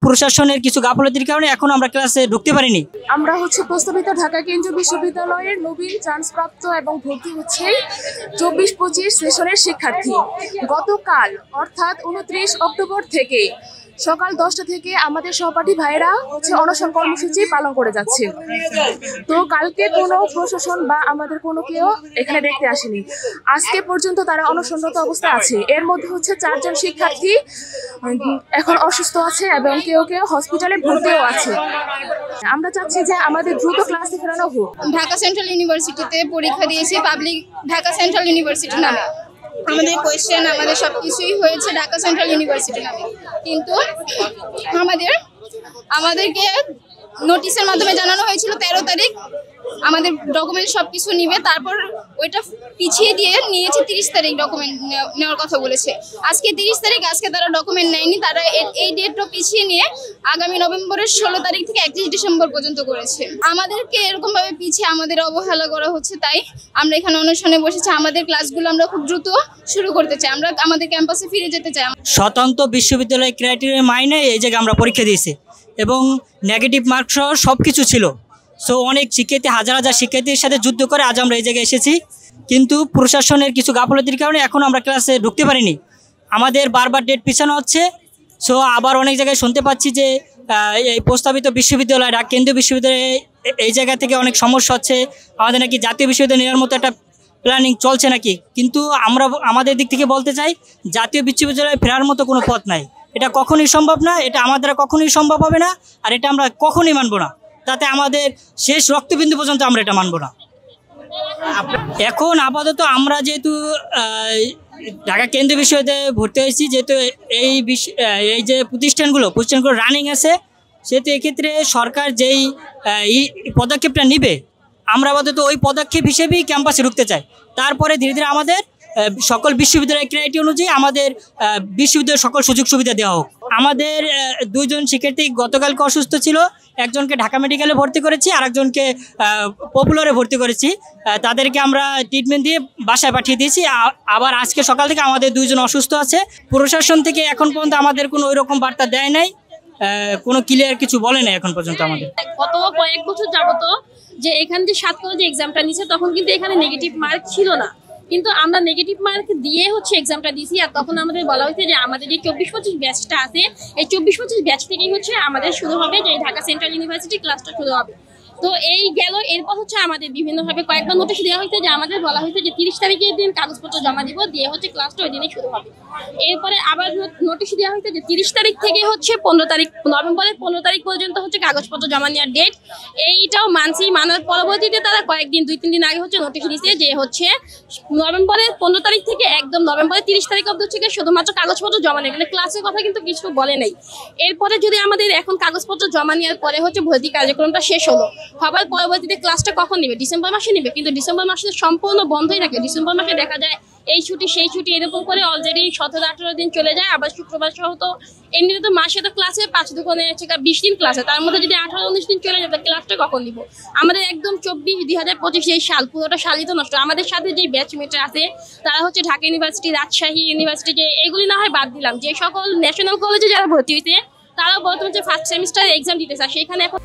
প্রশাসনের কিছু গাফলতির কারণে এখন আমরা ক্লাসে ঢুকতে পারিনি। আমরা প্রস্তাবিত ঢাকা কেন্দ্রীয় বিশ্ববিদ্যালয়ের নবীন চান্সপ্রাপ্ত এবং ভর্তি হচ্ছে 24-25 সেশনের শিক্ষার্থী। গতকাল অর্থাৎ 29 অক্টোবর থেকে সকাল 10টা থেকে আমাদের সহপাঠী ভাইরা অনশন কর্মসূচি পালন করে যাচ্ছে। তো কালকে কোনো প্রশাসন বা আমাদের কোনো কেউ এখানে দেখতে আসেনি। আজকে পর্যন্ত তারা অনশনরত অবস্থায় আছে। এর মধ্যে 4 জন শিক্ষার্থী এখন অসুস্থ আছে এবং কেউ কেউ হসপিটালে ভর্তিও আছে। আমরা চাচ্ছি যে আমাদের দ্রুত ক্লাসে ফেরানো হোক। ঢাকা সেন্ট্রাল ইউনিভার্সিটিতে পরীক্ষা দিয়েছি, পাবলিক ঢাকা সেন্ট্রাল ইউনিভার্সিটি নামে। আমাদের কোয়েশ্চেন, আমাদের সব কিছুই হয়েছে ঢাকা সেন্ট্রাল ইউনিভার্সিটি নামে, কিন্তু আমাদেরকে নোটিশের মাধ্যমে জানানো হয়েছিল 13 তারিখ আমাদের ডকুমেন্ট সব কিছু নিবে, তারপর ওইটা পিছিয়ে দিয়ে নিয়েছে 30 তারিখ ডকুমেন্ট নেওয়ার কথা বলেছে। আজকে 30 তারিখ, আজকে তারা ডকুমেন্ট নেয়নি। তারা এই ডেটটা পিছিয়ে নিয়ে আগামী নভেম্বরের 16 তারিখ থেকে 31 ডিসেম্বর পর্যন্ত করেছে। আমাদেরকে এরকমভাবে পিছিয়ে আমাদের অবহেলা করা হচ্ছে, তাই আমরা এখানে অনুষ্ঠানে বসেছি। আমাদের ক্লাসগুলো আমরা খুব দ্রুত শুরু করতে চাই, আমরা আমাদের ক্যাম্পাসে ফিরে যেতে চাই। স্বতন্ত্র বিশ্ববিদ্যালয় ক্রাইটেরিয়া মাইনে এই জায়গায় আমরা পরীক্ষা দিয়েছি এবং নেগেটিভ মার্ক সহ সব কিছু ছিল। সো অনেক শিক্ষার্থী, হাজার হাজার শিক্ষার্থীর সাথে যুদ্ধ করে আজ আমরা এই জায়গায় এসেছি, কিন্তু প্রশাসনের কিছু গাফলতির কারণে এখন আমরা ক্লাসে ঢুকতে পারিনি। আমাদের বারবার ডেট পিছানো হচ্ছে। সো আবার অনেক জায়গায় শুনতে পাচ্ছি যে এই প্রস্তাবিত বিশ্ববিদ্যালয় ঢাকা কেন্দ্রীয় বিশ্ববিদ্যালয়ে এই জায়গা থেকে অনেক সমস্যা হচ্ছে, আমাদের নাকি জাতীয় বিশ্ববিদ্যালয় নেওয়ার মতো একটা প্ল্যানিং চলছে নাকি। কিন্তু আমরা আমাদের দিক থেকে বলতে চাই, জাতীয় বিশ্ববিদ্যালয়ে ফেরার মতো কোনো পথ নাই। এটা কখনোই সম্ভব না, এটা আমাদের কখনোই সম্ভব হবে না, আর এটা আমরা কখনোই মানব না। তাতে আমাদের শেষ রক্তবিন্দু পর্যন্ত আমরা এটা মানব না। এখন আপাতত আমরা যেহেতু ঢাকা কেন্দ্রীয় বিশ্ববিদ্যালয়ে ভর্তি হয়েছি, যেহেতু এই যে প্রতিষ্ঠানগুলো রানিং আছে, সেহেতু এক্ষেত্রে সরকার যেই পদক্ষেপটা নিবে, আমরা আপাতত ওই পদক্ষেপ হিসেবেই ক্যাম্পাসে ঢুকতে চাই। তারপরে ধীরে ধীরে আমাদের সকল বিশ্ববিদ্যালয়ের ক্রাইটেরিয়া অনুযায়ী আমাদের বিশ্ববিদ্যালয়ের সকল সুযোগ সুবিধা দেওয়া হোক। আমাদের 2 জন শিক্ষার্থী গতকালকে অসুস্থ ছিল, একজনকে ঢাকা মেডিকেলে ভর্তি করেছি, আরেকজনকে পপুলারে ভর্তি করেছি। তাদেরকে আমরা ট্রিটমেন্ট দিয়ে বাসায় পাঠিয়ে দিয়েছি। আবার আজকে সকাল থেকে আমাদের 2 জন অসুস্থ আছে। প্রশাসন থেকে এখন পর্যন্ত আমাদের কোনো ওইরকম বার্তা দেয় নাই, কোনো ক্লিয়ার কিছু বলে নাই এখন পর্যন্ত। আমাদের গত কয়েক বছর যাবত যে এখানে যে 7 কলেজে এক্সামটা নিচ্ছে, তখন কিন্তু এখানে নেগেটিভ মার্ক ছিল না, কিন্তু আমরা নেগেটিভ মার্ক দিয়ে এক্সামটা দিয়েছি। আর তখন আমাদের বলা হয়েছে যে আমাদের যে 24-25 ব্যাচটা আছে, এই 24-25 ব্যাচ থেকেই আমাদের শুরু হবে, যে ঢাকা সেন্ট্রাল ইউনিভার্সিটি ক্লাসটা শুরু হবে। তো এই গেল, এরপর আমাদের বিভিন্নভাবে কয়েকবার নোটিশ দেওয়া হয়েছে, যে আমাদের বলা হয়েছে যে 30 তারিখের দিন কাগজপত্র জমা দিব, দিয়ে ক্লাসটা ওই দিনই শুরু হবে। এরপরে আবার নোটিশ দেওয়া হয়েছে যে 30 তারিখ থেকে 15 তারিখ, নভেম্বরের 15 তারিখ পর্যন্ত কাগজপত্র জমা নেওয়ার ডেট। এইটাও মানার পরবর্তীতে তারা কয়েকদিন 2-3 দিন আগে নোটিশ দিয়েছে যে নভেম্বরের 15 তারিখ থেকে একদম নভেম্বরের 30 তারিখ অবধি শুধুমাত্র কাগজপত্র জমা নেই, ক্লাসের কথা কিন্তু কিছু বলে নাই। এরপরে যদি আমাদের এখন কাগজপত্র জমা নেওয়ার পরে ভর্তি কার্যক্রমটা শেষ হবার পরবর্তীতে ক্লাসটা কখন নেবে? ডিসেম্বর মাসে নেবে, কিন্তু ডিসেম্বর মাসে সম্পূর্ণ বন্ধই থাকে। ডিসেম্বর মাসে দেখা যায় এই ছুটি সেই ছুটি এরকম করে অলরেডি 17-18 দিন চলে যায়। আবার শুক্রবার সহ তো এমনিতে তো মাসে তো ক্লাসে 5-20 দিন ক্লাসে, তার মধ্যে যদি 18-19 দিন চলে যায়, ক্লাসটা কখন দিব? আমাদের একদম 2025 এই সাল, পুরোটা সালই তো নষ্ট। আমাদের সাথে যে ব্যাচমেটরা আছে তারা ঢাকা ইউনিভার্সিটি, রাজশাহী ইউনিভার্সিটি, যে এগুলি না হয় বাদ দিলাম, যে সকল ন্যাশনাল কলেজে যারা ভর্তি হয়েছে তারা বর্তমানে 1st সেমিস্টার এক্সাম দিতে চায়, সেখানে এখন